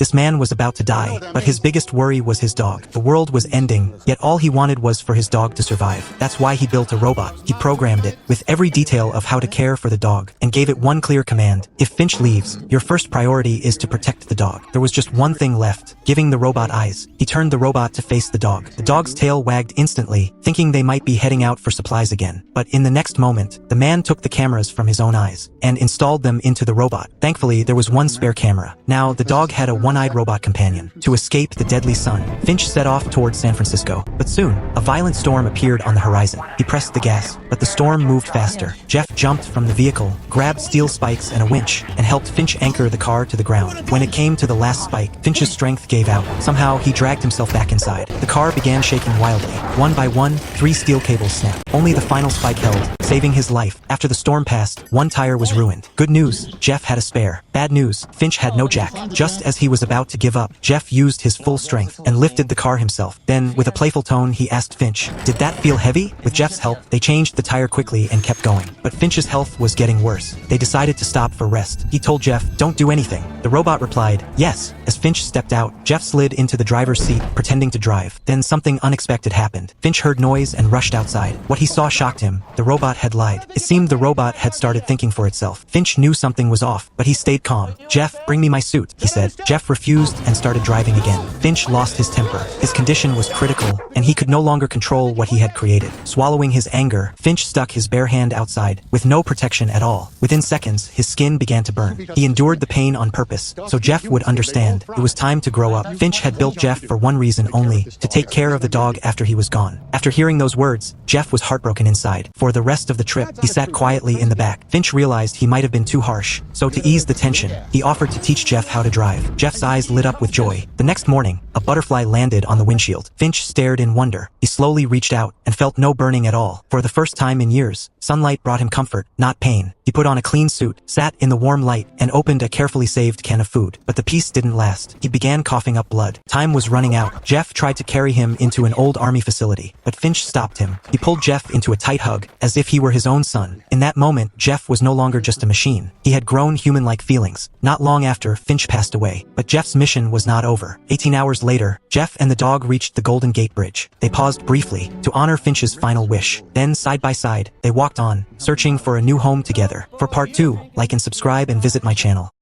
This man was about to die, but his biggest worry was his dog. The world was ending, yet all he wanted was for his dog to survive. That's why he built a robot. He programmed it with every detail of how to care for the dog and gave it one clear command. If Finch leaves, your first priority is to protect the dog. There was just one thing left, giving the robot eyes. He turned the robot to face the dog. The dog's tail wagged instantly, thinking they might be heading out for supplies again. But in the next moment, the man took the cameras from his own eyes and installed them into the robot. Thankfully, there was one spare camera. Now, the dog had a one-eyed robot companion. To escape the deadly sun, Finch set off towards San Francisco. But soon, a violent storm appeared on the horizon. He pressed the gas, but the storm moved faster. Jeff jumped from the vehicle, grabbed steel spikes and a winch, and helped Finch anchor the car to the ground. When it came to the last spike, Finch's strength gave out. Somehow, he dragged himself back inside. The car began shaking wildly. One by one, 3 steel cables snapped. Only the final spike held, saving his life. After the storm passed, one tire was ruined. Good news, Jeff had a spare. Bad news, Finch had no jack. Just as he was about to give up, Jeff used his full strength and lifted the car himself. Then, with a playful tone, he asked Finch, "Did that feel heavy?" With Jeff's help, they changed the tire quickly and kept going. But Finch's health was getting worse. They decided to stop for rest. He told Jeff, "Don't do anything." The robot replied, "Yes." As Finch stepped out, Jeff slid into the driver's seat, pretending to drive. Then something unexpected happened. Finch heard noise and rushed outside. What he saw shocked him. The robot had lied. It seemed the robot had started thinking for itself. Finch knew something was off, but he stayed calm. "Jeff, bring me my suit," he said. Jeff refused and started driving again. Finch lost his temper. His condition was critical, and he could no longer control what he had created. Swallowing his anger, Finch stuck his bare hand outside, with no protection at all. Within seconds, his skin began to burn. He endured the pain on purpose, so Jeff would understand. It was time to grow up. Finch had built Jeff for one reason only, to take care of the dog after he was gone. After hearing those words, Jeff was heartbroken inside. For the rest of the trip, he sat quietly in the back. Finch realized he might have been too harsh, so to ease the tension, he offered to teach Jeff how to drive. Jeff's eyes lit up with joy. The next morning, a butterfly landed on the windshield. Finch stared in wonder. He slowly reached out and felt no burning at all. For the first time in years, sunlight brought him comfort, not pain. He put on a clean suit, sat in the warm light, and opened a carefully saved can of food. But the peace didn't last. He began coughing up blood. Time was running out. Jeff tried to carry him into an old army facility, but Finch stopped him. He pulled Jeff into a tight hug, as if he were his own son. In that moment, Jeff was no longer just a machine. He had grown human-like feelings. Not long after, Finch passed away. But Jeff's mission was not over. 18 hours later, Jeff and the dog reached the Golden Gate Bridge. They paused briefly to honor Finch's final wish. Then, side by side, they walked on, searching for a new home together. For part 2, like and subscribe and visit my channel.